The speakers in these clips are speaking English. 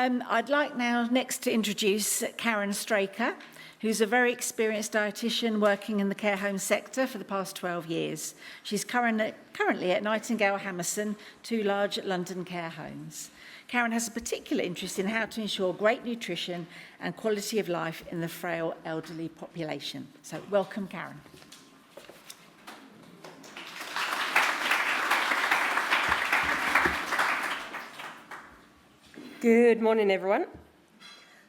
I'd like now next to introduce Caryn Straker, who's a very experienced dietitian working in the care home sector for the past 12 years. She's currently at Nightingale Hammerson, 2 large London care homes. Caryn has a particular interest in how to ensure great nutrition and quality of life in the frail elderly population. So welcome, Caryn. Good morning, everyone.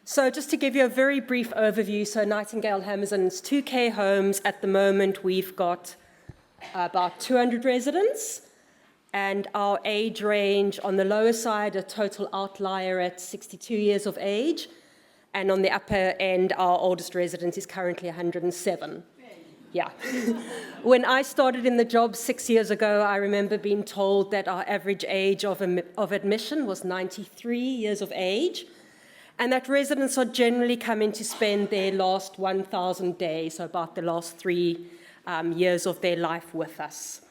So just to give you a very brief overview, so Nightingale Hammerson's 2 care homes. At the moment, we've got about 200 residents, and our age range on the lower side, a total outlier at 62 years of age, and on the upper end, our oldest resident is currently 107. Yeah. When I started in the job 6 years ago, I remember being told that our average age of admission was 93 years of age, and that residents are generally coming to spend their last 1,000 days, so about the last 3 years of their life with us.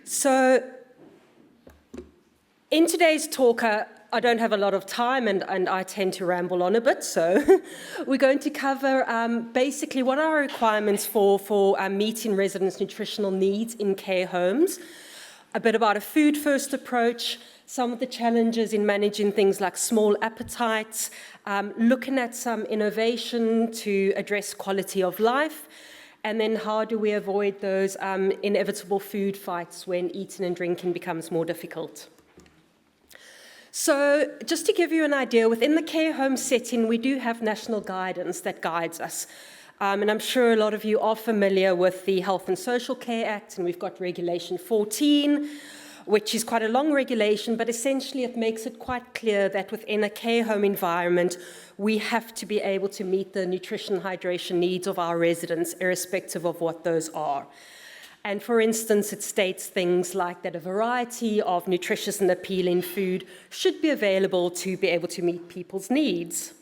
So in today's talk, I don't have a lot of time, and I tend to ramble on a bit, so we're going to cover basically what are our requirements for meeting residents' nutritional needs in care homes, a bit about a food-first approach, some of the challenges in managing things like small appetites, looking at some innovation to address quality of life, and then how do we avoid those inevitable food fights when eating and drinking becomes more difficult. So just to give you an idea, within the care home setting, we do have national guidance that guides us. And I'm sure a lot of you are familiar with the Health and Social Care Act, and we've got Regulation 14, which is quite a long regulation, but essentially it makes it quite clear that within a care home environment, we have to be able to meet the nutrition and hydration needs of our residents, irrespective of what those are. And for instance, it states things like that a variety of nutritious and appealing food should be available to be able to meet people's needs.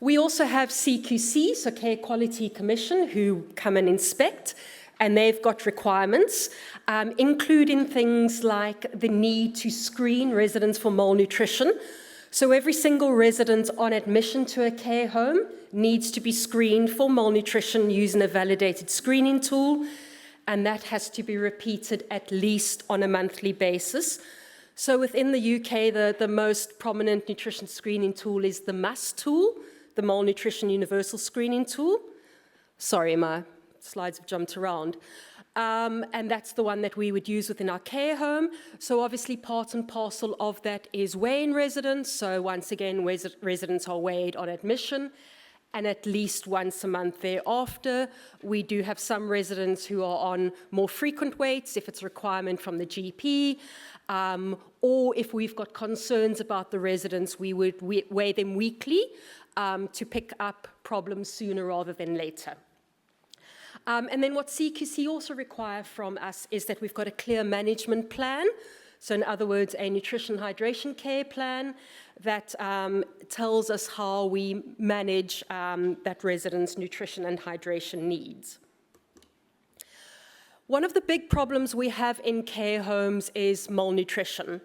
We also have CQC, so Care Quality Commission, who come and inspect, and they've got requirements, including things like the need to screen residents for malnutrition. So every single resident on admission to a care home needs to be screened for malnutrition using a validated screening tool, and that has to be repeated at least on a monthly basis. So within the UK, the most prominent nutrition screening tool is the MUS tool, the Malnutrition Universal Screening Tool. Sorry, my slides have jumped around. And that's the one that we would use within our care home. So obviously part and parcel of that is weighing residents. So once again, residents are weighed on admission, and at least once a month thereafter. We do have some residents who are on more frequent weights if it's a requirement from the GP, or if we've got concerns about the residents, we would weigh them weekly to pick up problems sooner rather than later. And then what CQC also require from us is that we've got a clear management plan. So in other words, a nutrition hydration care plan that tells us how we manage that residents' nutrition and hydration needs. One of the big problems we have in care homes is malnutrition.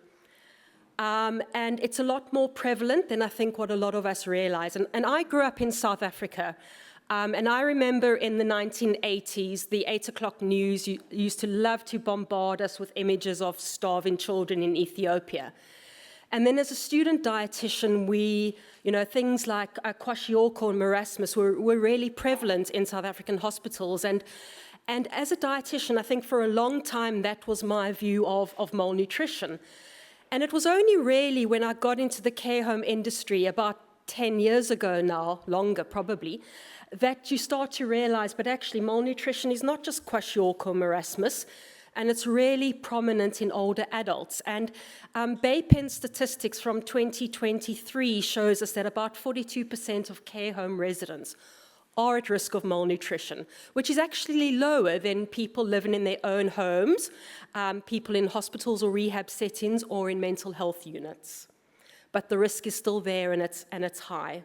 And it's a lot more prevalent than I think what a lot of us realize. And I grew up in South Africa. And I remember in the 1980s, the 8 o'clock news used to love to bombard us with images of starving children in Ethiopia. And then as a student dietitian, things like kwashiorkor and marasmus were really prevalent in South African hospitals. And as a dietitian, I think for a long time, that was my view of malnutrition. And it was only really when I got into the care home industry about 10 years ago now, longer probably, that you start to realize, but actually malnutrition is not just kwashiorkor marasmus, and it's really prominent in older adults. And BayPen statistics from 2023 shows us that about 42% of care home residents are at risk of malnutrition, which is actually lower than people living in their own homes, people in hospitals or rehab settings, or in mental health units. But the risk is still there, and it's high.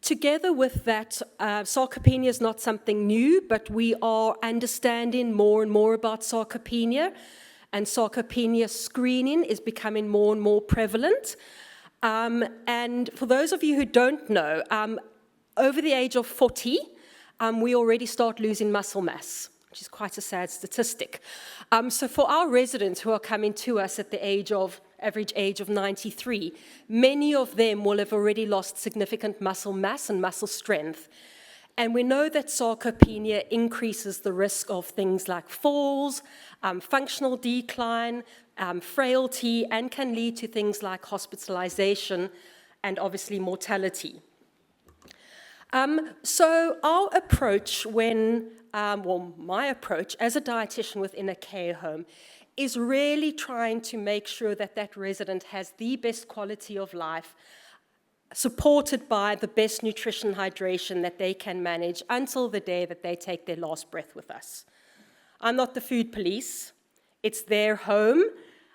Together with that, sarcopenia is not something new, but we are understanding more and more about sarcopenia. and sarcopenia screening is becoming more and more prevalent. And for those of you who don't know, over the age of 40, we already start losing muscle mass, which is quite a sad statistic. So for our residents who are coming to us at the average age of 93, many of them will have already lost significant muscle mass and muscle strength. And we know that sarcopenia increases the risk of things like falls, functional decline, frailty, and can lead to things like hospitalization and obviously mortality. So our approach my approach as a dietitian within a care home is really trying to make sure that that resident has the best quality of life, supported by the best nutrition hydration that they can manage until the day that they take their last breath with us. I'm not the food police. It's their home.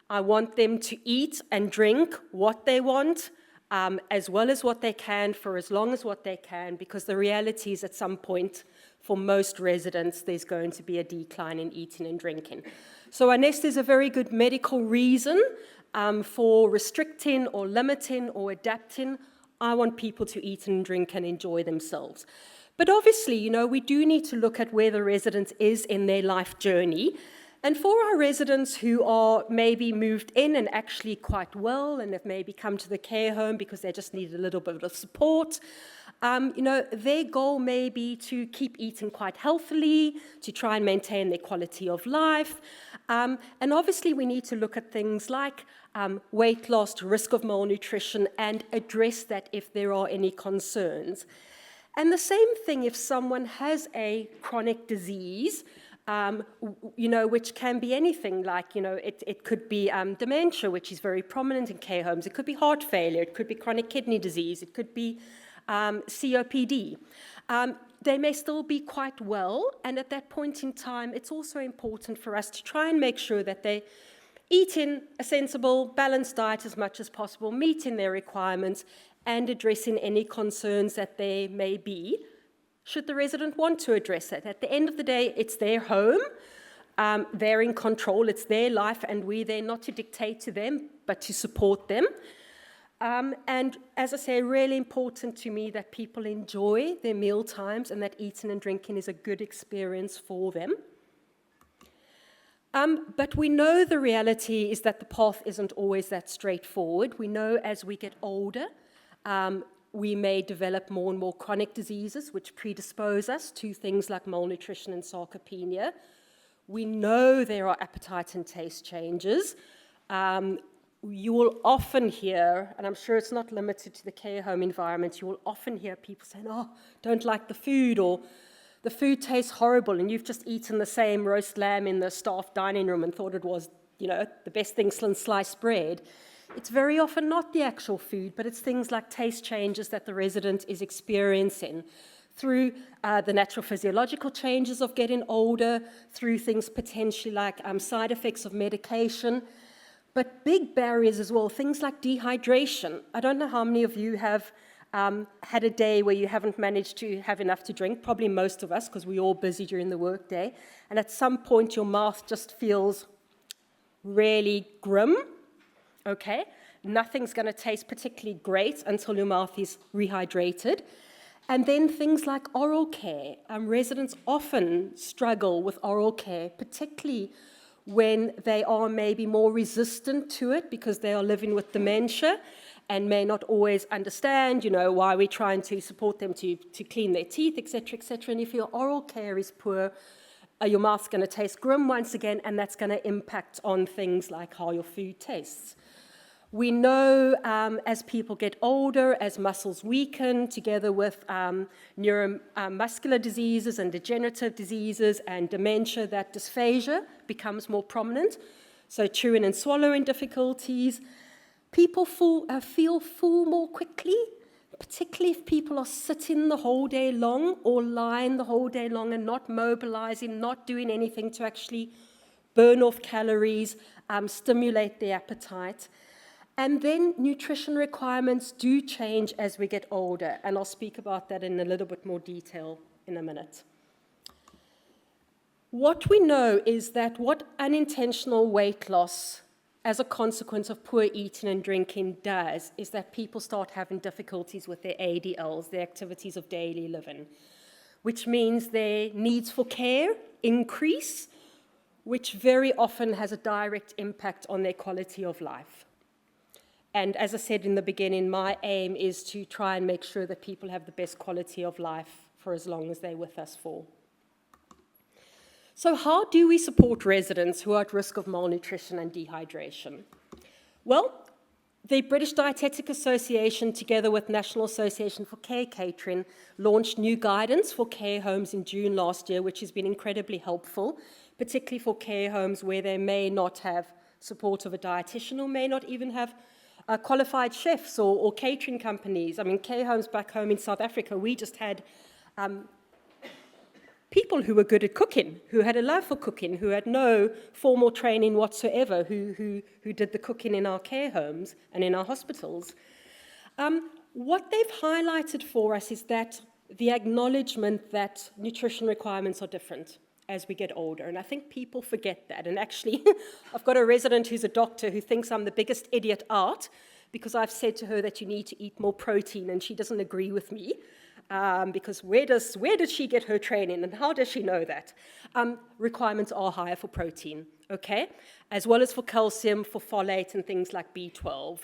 I want them to eat and drink what they want, as well as what they can for as long as what they can, because the reality is at some point, for most residents, there's going to be a decline in eating and drinking. So unless there's a very good medical reason for restricting or limiting or adapting, I want people to eat and drink and enjoy themselves. But obviously, we do need to look at where the resident is in their life journey. And for our residents who are maybe moved in and actually quite well and have maybe come to the care home because they just need a little bit of support, their goal may be to keep eating quite healthily, to try and maintain their quality of life. And obviously, we need to look at things like weight loss, risk of malnutrition, and address that if there are any concerns. And the same thing if someone has a chronic disease, which can be anything like, it could be dementia, which is very prominent in care homes. It could be heart failure. It could be chronic kidney disease. It could be COPD. They may still be quite well, and at that point in time, it's also important for us to try and make sure that they eat in a sensible, balanced diet as much as possible, meeting their requirements, and addressing any concerns that there may be, should the resident want to address it. At the end of the day, it's their home, they're in control, it's their life, and we're there not to dictate to them, but to support them. And as I say, really important to me that people enjoy their meal times and that eating and drinking is a good experience for them. But we know the reality is that the path isn't always that straightforward. We know as we get older, we may develop more and more chronic diseases which predispose us to things like malnutrition and sarcopenia. We know there are appetite and taste changes. You will often hear, and I'm sure it's not limited to the care home environment, you will often hear people saying, don't like the food, or the food tastes horrible, and you've just eaten the same roast lamb in the staff dining room and thought it was, the best thing since sliced bread. It's very often not the actual food, but it's things like taste changes that the resident is experiencing through the natural physiological changes of getting older, through things potentially like side effects of medication. But big barriers as well, things like dehydration. I don't know how many of you have had a day where you haven't managed to have enough to drink, probably most of us, because we're all busy during the workday, and at some point your mouth just feels really grim, okay? Nothing's going to taste particularly great until your mouth is rehydrated. And then things like oral care. Residents often struggle with oral care, particularly when they are maybe more resistant to it because they are living with dementia and may not always understand, why we're trying to support them to clean their teeth, etc., etc. And if your oral care is poor, your mouth's going to taste grim once again, and that's going to impact on things like how your food tastes. We know as people get older, as muscles weaken, together with neuromuscular diseases and degenerative diseases and dementia, that dysphagia becomes more prominent. So chewing and swallowing difficulties. People feel full more quickly, particularly if people are sitting the whole day long or lying the whole day long and not mobilizing, not doing anything to actually burn off calories, stimulate their appetite. And then nutrition requirements do change as we get older, and I'll speak about that in a little bit more detail in a minute. What we know is that what unintentional weight loss as a consequence of poor eating and drinking does is that people start having difficulties with their ADLs, their activities of daily living, which means their needs for care increase, which very often has a direct impact on their quality of life. And as I said in the beginning, my aim is to try and make sure that people have the best quality of life for as long as they're with us for. So how do we support residents who are at risk of malnutrition and dehydration? Well, the British Dietetic Association, together with National Association for Care Catering, launched new guidance for care homes in June last year, which has been incredibly helpful, particularly for care homes where they may not have support of a dietitian or may not even have qualified chefs or catering companies. I mean, care homes back home in South Africa, we just had people who were good at cooking, who had a love for cooking, who had no formal training whatsoever, who did the cooking in our care homes and in our hospitals. What they've highlighted for us is that the acknowledgement that nutrition requirements are different as we get older, and I think people forget that. And actually, I've got a resident who's a doctor who thinks I'm the biggest idiot out because I've said to her that you need to eat more protein, and she doesn't agree with me. Because where does she get her training and how does she know that? Requirements are higher for protein, okay? As well as for calcium, for folate and things like B12.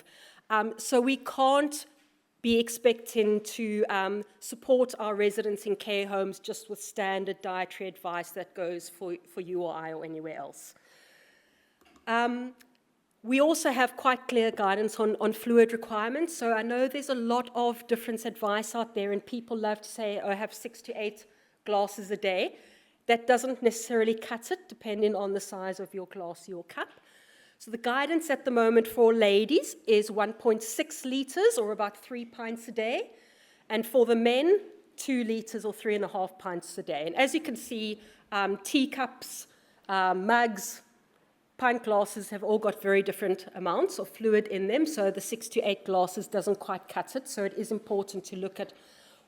So we can't be expecting to support our residents in care homes just with standard dietary advice that goes for you or I or anywhere else. We also have quite clear guidance on fluid requirements. So I know there's a lot of different advice out there, and people love to say, oh, have 6 to 8 glasses a day. That doesn't necessarily cut it, depending on the size of your glass, your cup. So the guidance at the moment for ladies is 1.6 litres, or about 3 pints a day. And for the men, 2 litres or 3.5 pints a day. And as you can see, teacups, mugs, pint glasses have all got very different amounts of fluid in them, so the 6 to 8 glasses doesn't quite cut it. So it is important to look at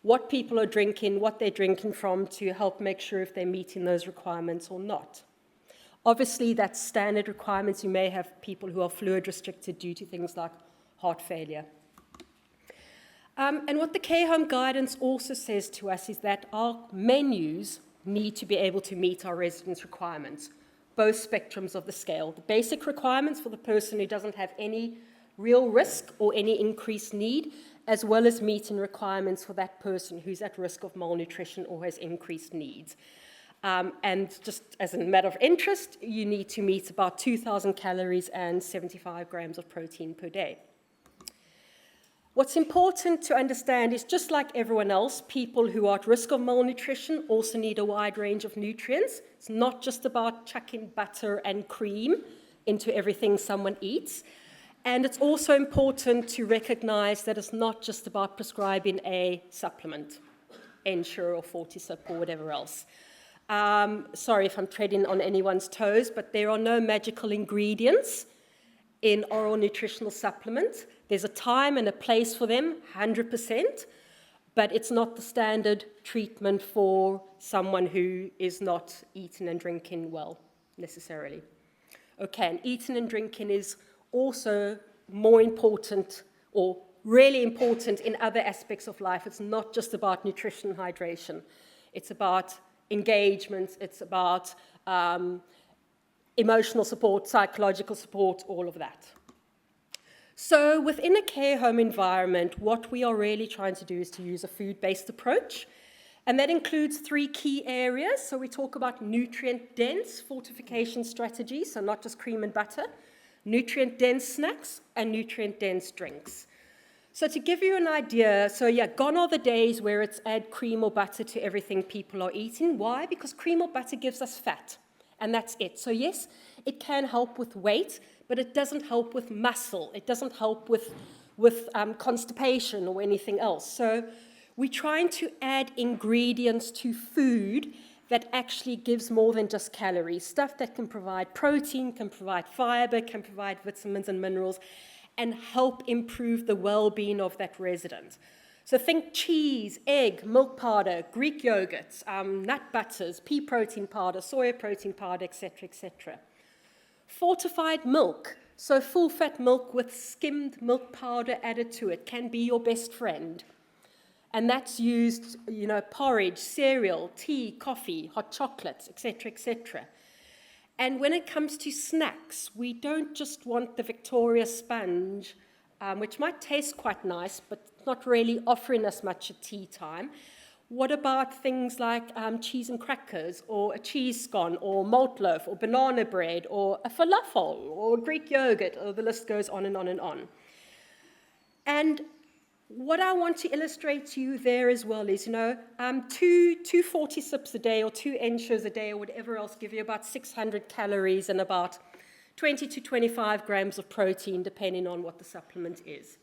what people are drinking, what they're drinking from, to help make sure if they're meeting those requirements or not. Obviously, that's standard requirements. You may have people who are fluid restricted due to things like heart failure. And what the care home guidance also says to us is that our menus need to be able to meet our residents' requirements, both spectrums of the scale. The basic requirements for the person who doesn't have any real risk or any increased need, as well as meeting requirements for that person who's at risk of malnutrition or has increased needs. And just as a matter of interest, you need to meet about 2,000 calories and 75 grams of protein per day. What's important to understand is, just like everyone else, people who are at risk of malnutrition also need a wide range of nutrients. It's not just about chucking butter and cream into everything someone eats. And it's also important to recognize that it's not just about prescribing a supplement, Ensure or Fortisip or whatever else. Sorry if I'm treading on anyone's toes, but there are no magical ingredients in oral nutritional supplements. There's a time and a place for them, 100%, but it's not the standard treatment for someone who is not eating and drinking well, necessarily. Okay, and eating and drinking is also more important, or really important, in other aspects of life. It's not just about nutrition and hydration. It's about engagement, it's about emotional support, psychological support, all of that. So within a care home environment, what we are really trying to do is to use a food-based approach, and that includes 3 key areas. So we talk about nutrient-dense fortification strategies, so not just cream and butter, nutrient-dense snacks, and nutrient-dense drinks. So to give you an idea, so yeah, gone are the days where it's add cream or butter to everything people are eating. Why? Because cream or butter gives us fat, and that's it. So yes, it can help with weight, but it doesn't help with muscle. It doesn't help with constipation or anything else. So we're trying to add ingredients to food that actually gives more than just calories, stuff that can provide protein, can provide fiber, can provide vitamins and minerals, and help improve the well-being of that resident. So think cheese, egg, milk powder, Greek yogurts, nut butters, pea protein powder, soya protein powder, etc., etc. Fortified milk, so full-fat milk with skimmed milk powder added to it, can be your best friend. And that's used, porridge, cereal, tea, coffee, hot chocolates, etc., etc. And when it comes to snacks, we don't just want the Victoria sponge, which might taste quite nice, but not really offering us much at tea time. What about things like cheese and crackers, or a cheese scone, or malt loaf, or banana bread, or a falafel, or Greek yogurt, or the list goes on and on and on. And what I want to illustrate to you there as well is, two 40 sips a day, or 2 Ensures a day, or whatever else, give you about 600 calories and about 20 to 25 grams of protein, depending on what the supplement is.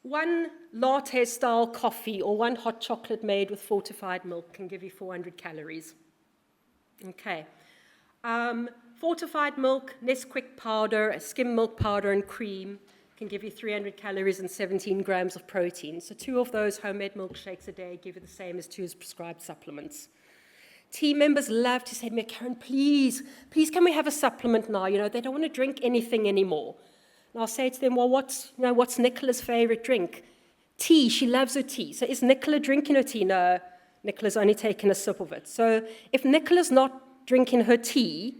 1 latte-style coffee or 1 hot chocolate made with fortified milk can give you 400 calories. Okay. Fortified milk, Nesquik powder, skim milk powder, and cream can give you 300 calories and 17 grams of protein. So 2 of those homemade milkshakes a day give you the same as 2 prescribed supplements. Team members love to say to me, Caryn, please can we have a supplement now? They don't want to drink anything anymore. And I'll say to them, well, what's Nicola's favorite drink? Tea. She loves her tea. So is Nicola drinking her tea? No, Nicola's only taken a sip of it. So if Nicola's not drinking her tea,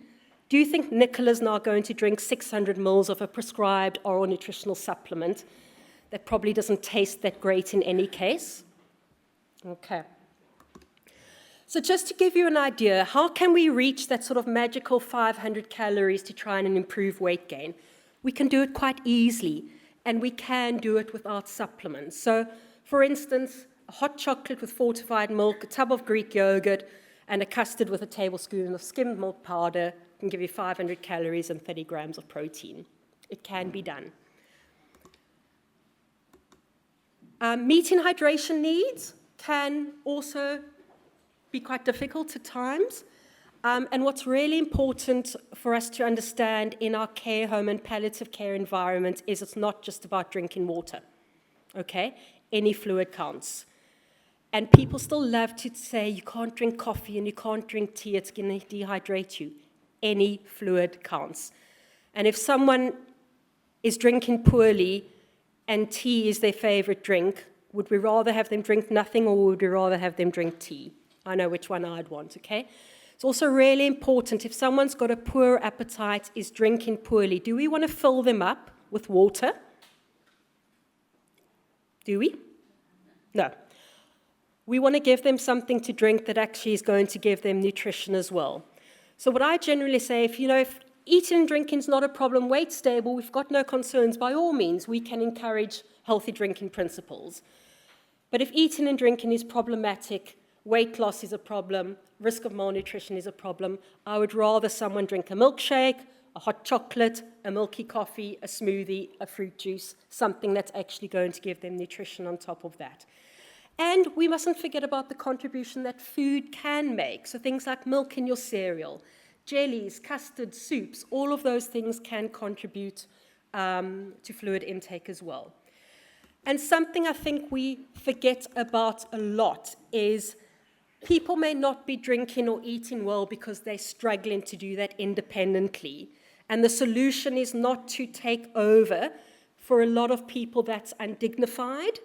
do you think Nicola's now going to drink 600 ml of a prescribed oral nutritional supplement that probably doesn't taste that great in any case? Okay. So just to give you an idea, how can we reach that sort of magical 500 calories to try and improve weight gain? We can do it quite easily, and we can do it without supplements. So, for instance, a hot chocolate with fortified milk, a tub of Greek yogurt, and a custard with a tablespoon of skimmed milk powder can give you 500 calories and 30 grams of protein. It can be done. Meeting hydration needs can also be quite difficult at times. And what's really important for us to understand in our care home and palliative care environment is it's not just about drinking water, okay? Any fluid counts. And people still love to say you can't drink coffee and you can't drink tea, it's going to dehydrate you. Any fluid counts. And if someone is drinking poorly and tea is their favorite drink, would we rather have them drink nothing or would we rather have them drink tea? I know which one I'd want, okay? It's also really important, if someone's got a poor appetite, is drinking poorly, do we want to fill them up with water? Do we? No. We want to give them something to drink that actually is going to give them nutrition as well. So what I generally say, if eating and drinking is not a problem, weight's stable, we've got no concerns, by all means, we can encourage healthy drinking principles. But if eating and drinking is problematic, weight loss is a problem, risk of malnutrition is a problem, I would rather someone drink a milkshake, a hot chocolate, a milky coffee, a smoothie, a fruit juice, something that's actually going to give them nutrition on top of that. And we mustn't forget about the contribution that food can make. So things like milk in your cereal, jellies, custard, soups, all of those things can contribute to fluid intake as well. And something I think we forget about a lot is people may not be drinking or eating well because they're struggling to do that independently. And the solution is not to take over. For a lot of people, that's undignified.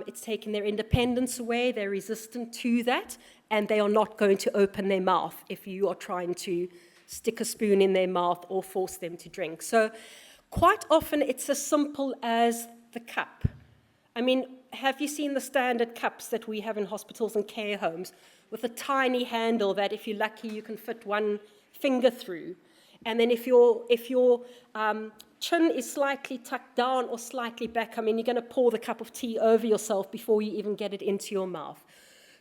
It's taking their independence away, they're resistant to that, and they are not going to open their mouth if you are trying to stick a spoon in their mouth or force them to drink. So quite often it's as simple as the cup. I mean, have you seen the standard cups that we have in hospitals and care homes with a tiny handle that if you're lucky you can fit one finger through? And then if your chin is slightly tucked down or slightly back, I mean, you're going to pour the cup of tea over yourself before you even get it into your mouth.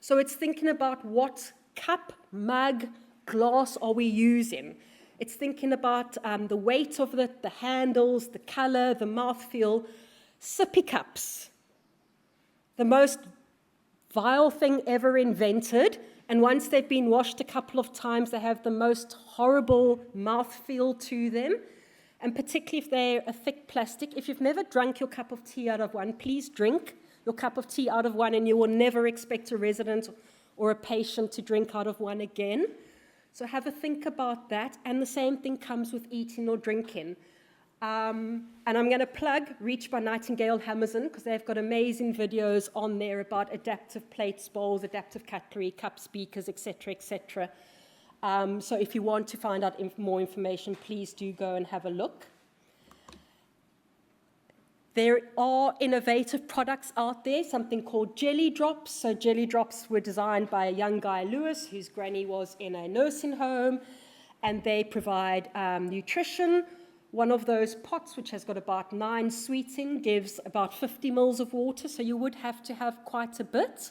So it's thinking about what cup, mug, glass are we using. It's thinking about the weight of the handles, the color, the mouthfeel. Sippy cups, the most vile thing ever invented. And once they've been washed a couple of times, they have the most horrible mouthfeel to them. And particularly if they're a thick plastic. If you've never drunk your cup of tea out of one, please drink. your cup of tea out of one, and you will never expect a resident or a patient to drink out of one again. So have a think about that. And the same thing comes with eating or drinking. And I'm going to plug Reach by Nightingale Hammerson, because they've got amazing videos on there about adaptive plates, bowls, adaptive cutlery, cup speakers, etc., etc. So if you want to find out more information, please do go and have a look. There are innovative products out there, something called jelly drops. So jelly drops were designed by a young guy, Lewis, whose granny was in a nursing home, and they provide nutrition. One of those pots, which has got about 9 sweets in, gives about 50 mils of water, so you would have to have quite a bit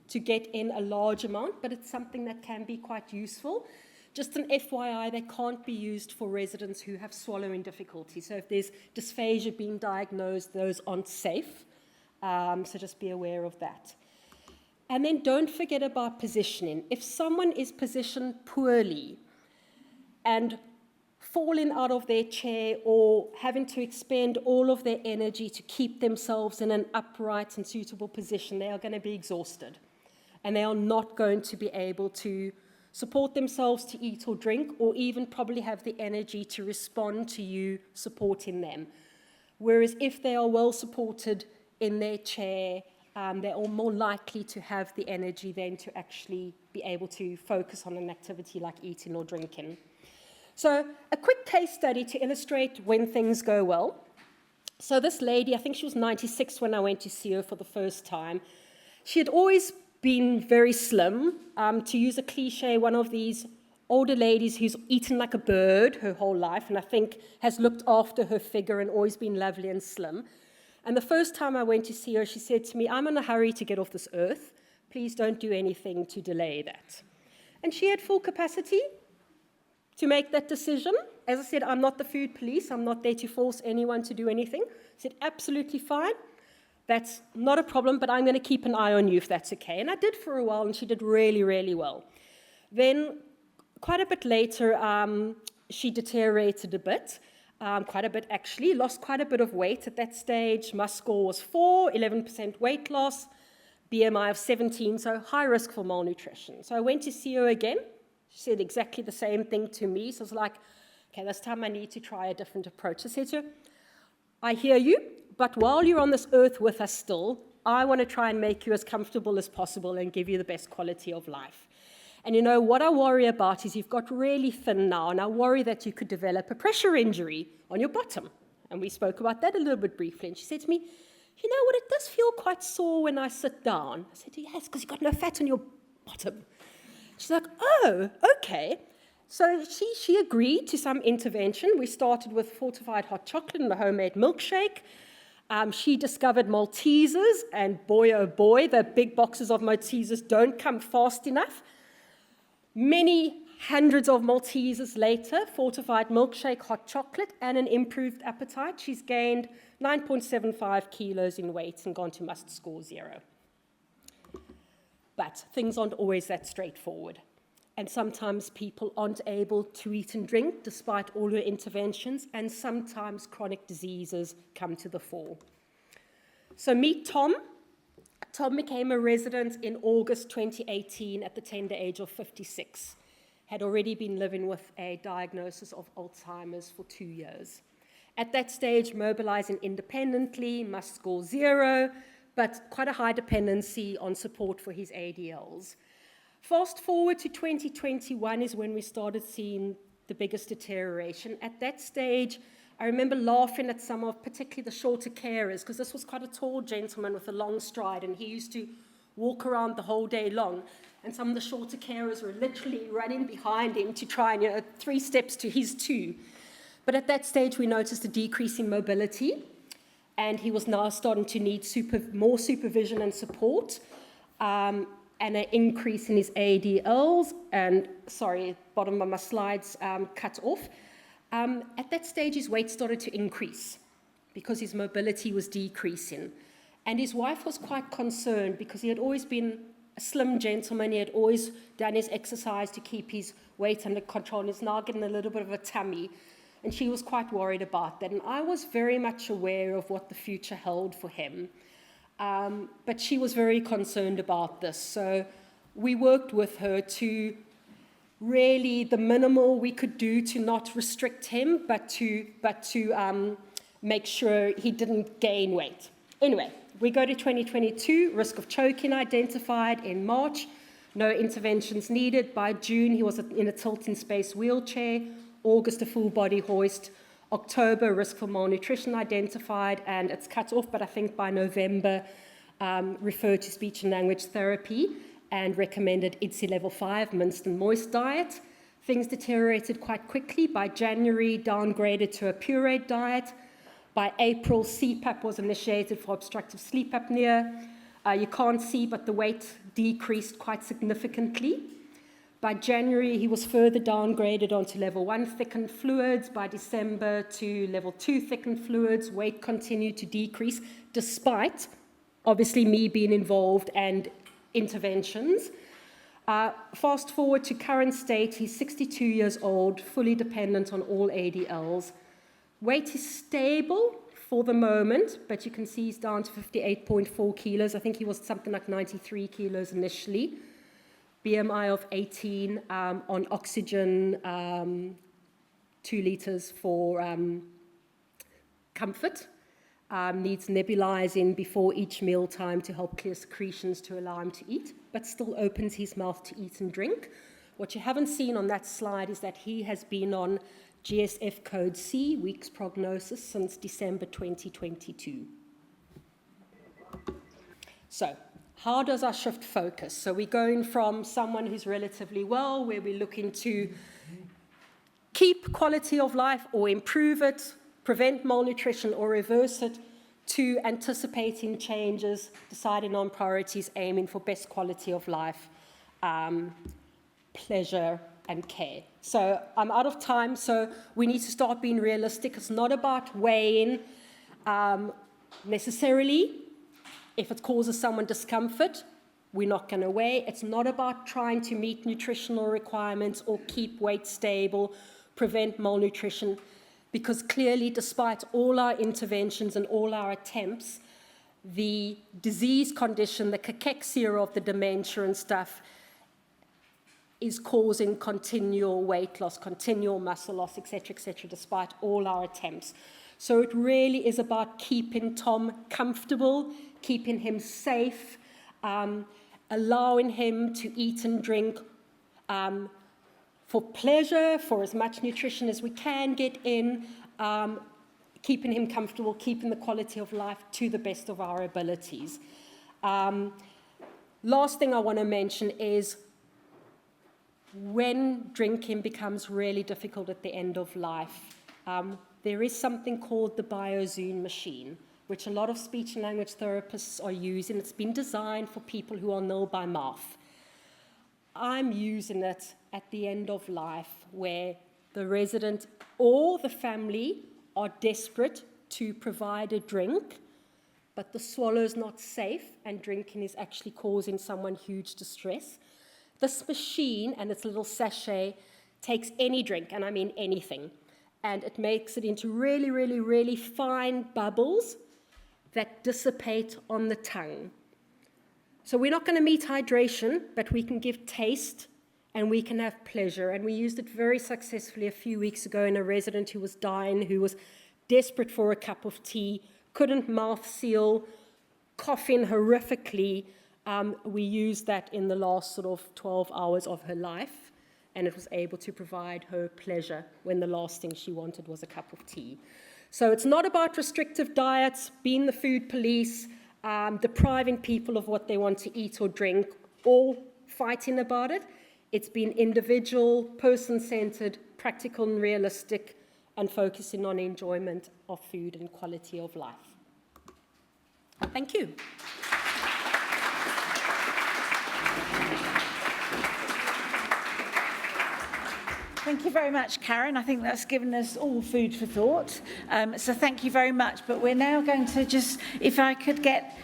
to get in a large amount, but it's something that can be quite useful. Just an FYI, they can't be used for residents who have swallowing difficulty. So if there's dysphagia being diagnosed, those aren't safe. So just be aware of that. And then don't forget about positioning. If someone is positioned poorly and falling out of their chair or having to expend all of their energy to keep themselves in an upright and suitable position, they are going to be exhausted. And they are not going to be able to support themselves to eat or drink, or even probably have the energy to respond to you supporting them. Whereas if they are well supported in their chair, they are more likely to have the energy then to actually be able to focus on an activity like eating or drinking. So a quick case study to illustrate when things go well. So this lady, I think she was 96 when I went to see her for the first time. She had always been very slim. To use a cliche, one of these older ladies who's eaten like a bird her whole life, and I think has looked after her figure and always been lovely and slim. And the first time I went to see her, she said to me, "I'm in a hurry to get off this earth. Please don't do anything to delay that." And she had full capacity to make that decision. As I said, I'm not the food police. I'm not there to force anyone to do anything. I said, absolutely fine. That's not a problem, but I'm going to keep an eye on you if that's okay. And I did for a while, and she did really, really well. Then, quite a bit later, she deteriorated a bit, quite a bit actually, lost quite a bit of weight at that stage. My score was 4, 11% weight loss, BMI of 17, so high risk for malnutrition. So I went to see her again. She said exactly the same thing to me. So I was like, okay, this time I need to try a different approach. I said to her, I hear you, but while you're on this earth with us still, I want to try and make you as comfortable as possible and give you the best quality of life. And you know, what I worry about is you've got really thin now, and I worry that you could develop a pressure injury on your bottom. And we spoke about that a little bit briefly. And she said to me, you know what, it does feel quite sore when I sit down. I said, yes, because you've got no fat on your bottom. She's like, oh, okay. So she agreed to some intervention. We started with fortified hot chocolate and a homemade milkshake. She discovered Maltesers, and boy, oh boy, the big boxes of Maltesers don't come fast enough. Many hundreds of Maltesers later, fortified milkshake, hot chocolate, and an improved appetite. She's gained 9.75 kilos in weight and gone to must score 0. But things aren't always that straightforward. And sometimes people aren't able to eat and drink despite all her interventions, and sometimes chronic diseases come to the fore. So meet Tom. Tom became a resident in August 2018 at the tender age of 56. Had already been living with a diagnosis of Alzheimer's for 2 years. At that stage, mobilizing independently, must score 0, but quite a high dependency on support for his ADLs. Fast forward to 2021 is when we started seeing the biggest deterioration. At that stage, I remember laughing at some of, particularly the shorter carers, because this was quite a tall gentleman with a long stride, and he used to walk around the whole day long. And some of the shorter carers were literally running behind him to try and, 3 steps to his 2. But at that stage, we noticed a decrease in mobility, and he was now starting to need more supervision and support, and an increase in his ADLs, and, sorry, bottom of my slides cut off. At that stage, his weight started to increase because his mobility was decreasing. And his wife was quite concerned because he had always been a slim gentleman. He had always done his exercise to keep his weight under control, and he's now getting a little bit of a tummy. And she was quite worried about that. And I was very much aware of what the future held for him. but she was very concerned about this. So we worked with her to really the minimal we could do to not restrict him, but to make sure he didn't gain weight. Anyway, we go to 2022, risk of choking identified in March, no interventions needed. By June, he was in a tilt-in space wheelchair. August, a full body hoist. October, risk for malnutrition identified, and it's cut off, but I think by November, referred to speech and language therapy and recommended IDSI level 5, minced and moist diet. Things deteriorated quite quickly. By January, downgraded to a pureed diet. By April, CPAP was initiated for obstructive sleep apnea. You can't see, but the weight decreased quite significantly. By January, he was further downgraded onto level 1 thickened fluids. By December, to level 2 thickened fluids. Weight continued to decrease, despite, obviously, me being involved and interventions. Fast forward to current state, he's 62 years old, fully dependent on all ADLs. Weight is stable for the moment, but you can see he's down to 58.4 kilos. I think he was something like 93 kilos initially. BMI of 18, on oxygen, 2 liters for comfort. Needs nebulizing before each meal time to help clear secretions to allow him to eat, but still opens his mouth to eat and drink. What you haven't seen on that slide is that he has been on GSF code C, week's prognosis, since December 2022. So, how does our shift focus? So we're going from someone who's relatively well, where we're looking to keep quality of life or improve it, prevent malnutrition or reverse it, to anticipating changes, deciding on priorities, aiming for best quality of life, pleasure, and care. So I'm out of time, so we need to start being realistic. It's not about weighing necessarily. If it causes someone discomfort, we're not going to weigh. It's not about trying to meet nutritional requirements or keep weight stable, prevent malnutrition, because clearly, despite all our interventions and all our attempts, the disease condition, the cachexia of the dementia and stuff, is causing continual weight loss, continual muscle loss, etc., despite all our attempts. So it really is about keeping Tom comfortable, keeping him safe, allowing him to eat and drink for pleasure, for as much nutrition as we can get in, keeping him comfortable, keeping the quality of life to the best of our abilities. Last thing I want to mention is when drinking becomes really difficult at the end of life, there is something called the BioZoom machine, which a lot of speech and language therapists are using. It's been designed for people who are nil by mouth. I'm using it at the end of life where the resident or the family are desperate to provide a drink, but the swallow is not safe and drinking is actually causing someone huge distress. This machine and its little sachet takes any drink, and I mean anything, and it makes it into really, really, really fine bubbles that dissipate on the tongue. So we're not going to meet hydration, but we can give taste and we can have pleasure. And we used it very successfully a few weeks ago in a resident who was dying, who was desperate for a cup of tea, couldn't mouth seal, coughing horrifically. We used that in the last sort of 12 hours of her life, and it was able to provide her pleasure when the last thing she wanted was a cup of tea. So it's not about restrictive diets, being the food police, depriving people of what they want to eat or drink, or fighting about it. It's been individual, person-centered, practical and realistic, and focusing on enjoyment of food and quality of life. Thank you. Thank you very much, Caryn. I think that's given us all food for thought. So thank you very much. But we're now going to just, if I could get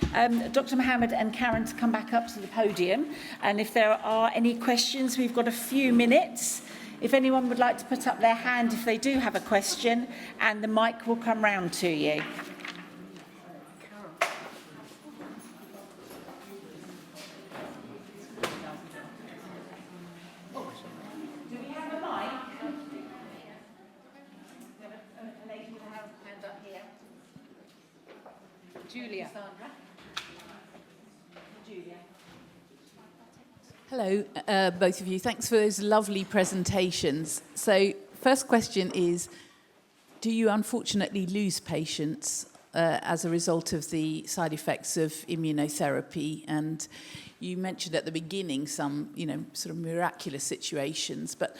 Dr. Mohammed and Caryn to come back up to the podium. And if there are any questions, we've got a few minutes. If anyone would like to put up their hand if they do have a question, and the mic will come round to you. Julia. Hello, both of you. Thanks for those lovely presentations. So, first question is, do you unfortunately lose patients as a result of the side effects of immunotherapy? And you mentioned at the beginning some, sort of miraculous situations, but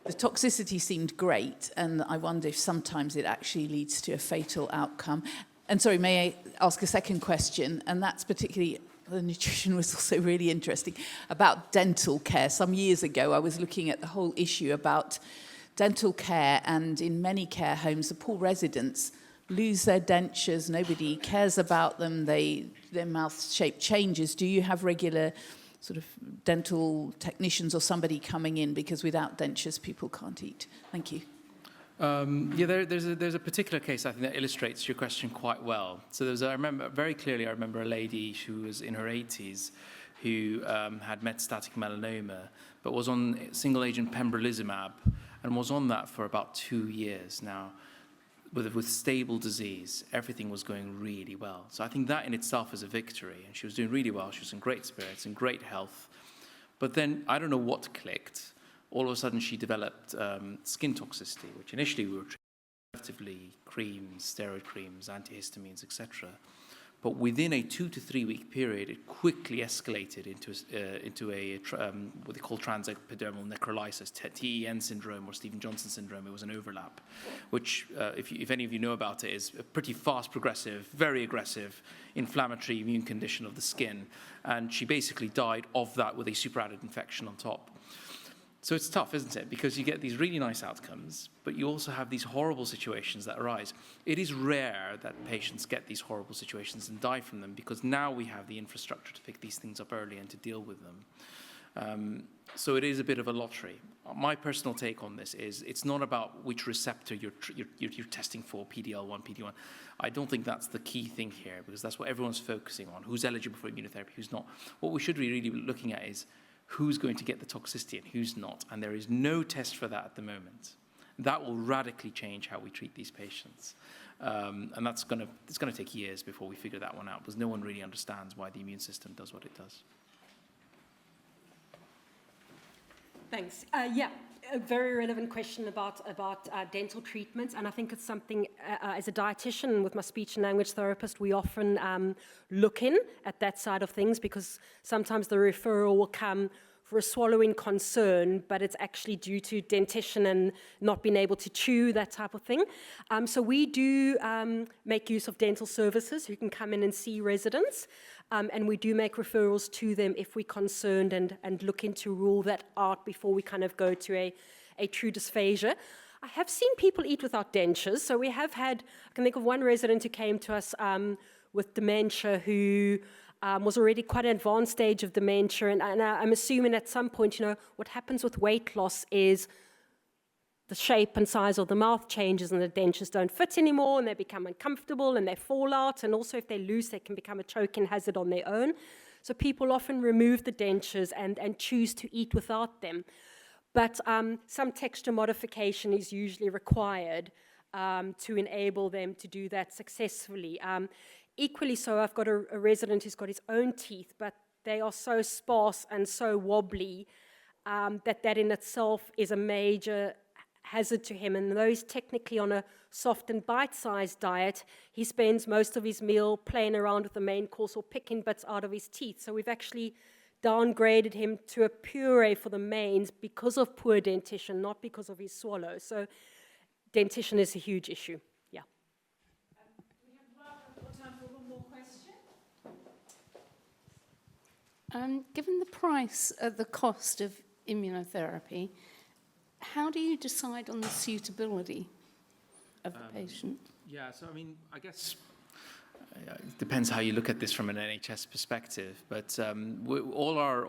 the toxicity seemed great, and I wonder if sometimes it actually leads to a fatal outcome. And sorry, may I ask a second question? And that's particularly, the nutrition was also really interesting, about dental care. Some years ago, I was looking at the whole issue about dental care, and in many care homes, the poor residents lose their dentures. Nobody cares about them. Their mouth shape changes. Do you have regular sort of dental technicians or somebody coming in? Because without dentures, people can't eat. Thank you. There's a particular case I think that illustrates your question quite well. So I remember very clearly a lady who was in her 80s who had metastatic melanoma, but was on single agent pembrolizumab and was on that for about 2 years now. With stable disease, everything was going really well. So I think that in itself is a victory, and she was doing really well. She was in great spirits, in great health. But then, I don't know what clicked. All of a sudden, she developed skin toxicity, which initially we were treating effectively, creams, steroid creams, antihistamines, etc. But within a 2 to 3 week period, it quickly escalated into what they call transepidermal necrolysis, TEN syndrome or Stevens-Johnson syndrome. It was an overlap, which, if any of you know about it, is a pretty fast progressive, very aggressive inflammatory immune condition of the skin. And she basically died of that with a superadded infection on top. So it's tough, isn't it? Because you get these really nice outcomes, but you also have these horrible situations that arise. It is rare that patients get these horrible situations and die from them, because now we have the infrastructure to pick these things up early and to deal with them. So it is a bit of a lottery. My personal take on this is it's not about which receptor you're testing for, PD-L1, PD-1. I don't think that's the key thing here, because that's what everyone's focusing on, who's eligible for immunotherapy, who's not. What we should really be looking at is who's going to get the toxicity and who's not. And there is no test for that at the moment. That will radically change how we treat these patients. And it's going to take years before we figure that one out, because no one really understands why the immune system does what it does. Thanks. A very relevant question about dental treatments, and I think it's something, as a dietitian with my speech and language therapist, we often look in at that side of things, because sometimes the referral will come for a swallowing concern, but it's actually due to dentition and not being able to chew, that type of thing. So we do make use of dental services who can come in and see residents, and we do make referrals to them if we're concerned, and looking to rule that out before we kind of go to a true dysphagia. I have seen people eat without dentures. So we have had, I can think of one resident who came to us with dementia, who was already quite an advanced stage of dementia. And I'm assuming at some point, what happens with weight loss is the shape and size of the mouth changes and the dentures don't fit anymore and they become uncomfortable and they fall out. And also if they're loose, they can become a choking hazard on their own. So people often remove the dentures and choose to eat without them. But some texture modification is usually required to enable them to do that successfully. Equally so, I've got a resident who's got his own teeth, but they are so sparse and so wobbly that in itself is a major hazard to him. And though he's technically on a soft and bite-sized diet, he spends most of his meal playing around with the main course or picking bits out of his teeth. So we've actually downgraded him to a puree for the mains because of poor dentition, not because of his swallow. So dentition is a huge issue. Yeah. We have time for one more question. Given the price of the cost of immunotherapy, how do you decide on the suitability of the patient? Yeah, so I mean, I guess it depends how you look at this from an NHS perspective, but all our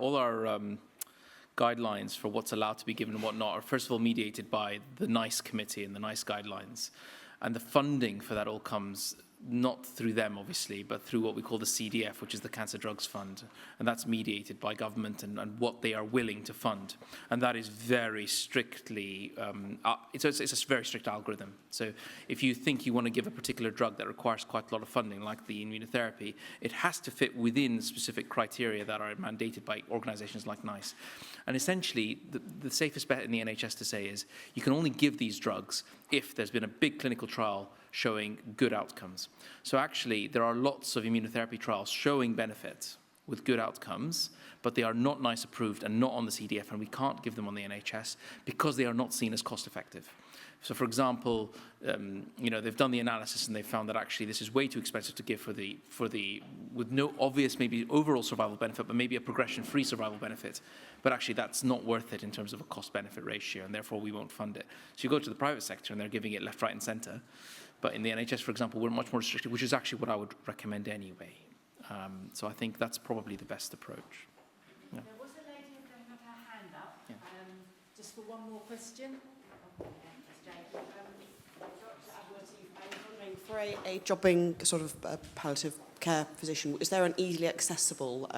guidelines for what's allowed to be given and what not are first of all mediated by the NICE committee and the NICE guidelines, and the funding for that all comes not through them, obviously, but through what we call the CDF, which is the Cancer Drugs Fund. And that's mediated by government and what they are willing to fund. And that is very strictly, it's a very strict algorithm. So if you think you want to give a particular drug that requires quite a lot of funding, like the immunotherapy, it has to fit within specific criteria that are mandated by organizations like NICE. And essentially, the safest bet in the NHS to say is you can only give these drugs if there's been a big clinical trial showing good outcomes. So actually, there are lots of immunotherapy trials showing benefits with good outcomes, but they are not NICE approved and not on the CDF, and we can't give them on the NHS because they are not seen as cost effective. So for example, they've done the analysis and they've found that actually this is way too expensive to give with no obvious maybe overall survival benefit, but maybe a progression-free survival benefit. But actually that's not worth it in terms of a cost-benefit ratio, and therefore we won't fund it. So you go to the private sector and they're giving it left, right, and centre. But in the NHS, for example, we're much more restricted, which is actually what I would recommend anyway. So I think that's probably the best approach. Yeah. There was a lady who had her hand up, Yeah. just for one more question. For a jobbing sort of palliative care physician, is there an easily accessible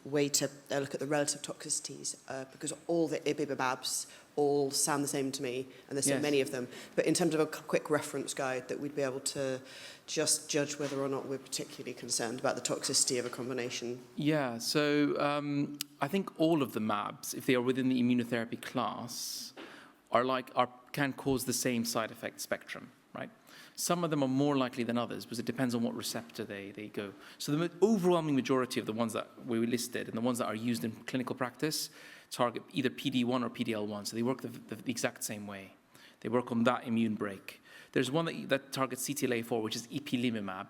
way to look at the relative toxicities? Because all the ibibimabs all sound the same to me, and there's so Yes. many of them. But in terms of a quick reference guide that we'd be able to just judge whether or not we're particularly concerned about the toxicity of a combination. Yeah, so I think all of the MABs, if they are within the immunotherapy class, can cause the same side effect spectrum, right? Some of them are more likely than others because it depends on what receptor they go. So the overwhelming majority of the ones that we listed and the ones that are used in clinical practice target either PD-1 or PD-L1, so they work the exact same way. They work on that immune break. There's one that targets CTLA-4, which is ipilimumab,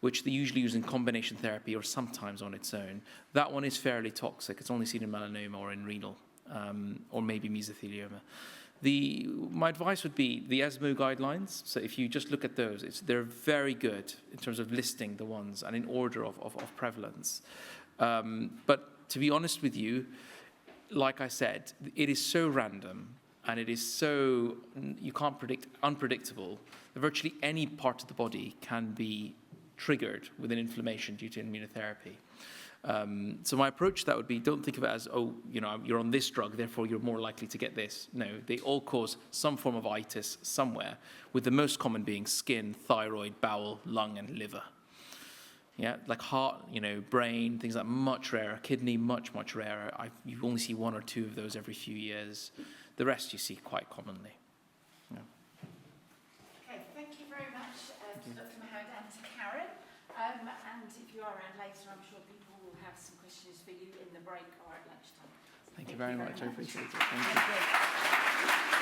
which they usually use in combination therapy or sometimes on its own. That one is fairly toxic. It's only seen in melanoma or in renal, or maybe mesothelioma. My advice would be the ESMO guidelines. So if you just look at those, they're very good in terms of listing the ones and in order of prevalence. But to be honest with you, like I said, it is so random and it is so, you can't predict, unpredictable, that virtually any part of the body can be triggered with an inflammation due to immunotherapy. So my approach to that would be, don't think of it as, you're on this drug, therefore you're more likely to get this. No, they all cause some form of itis somewhere, with the most common being skin, thyroid, bowel, lung, and liver. Yeah, like heart, brain, things like much rarer, kidney, much, much rarer. You only see 1 or 2 of those every few years. The rest you see quite commonly. Yeah. Okay, thank you very much to Dr. Mohammed and to Caryn. And if you are around later, I'm sure people will have some questions for you in the break or at lunchtime. Thank you very much. I appreciate it. Thank you.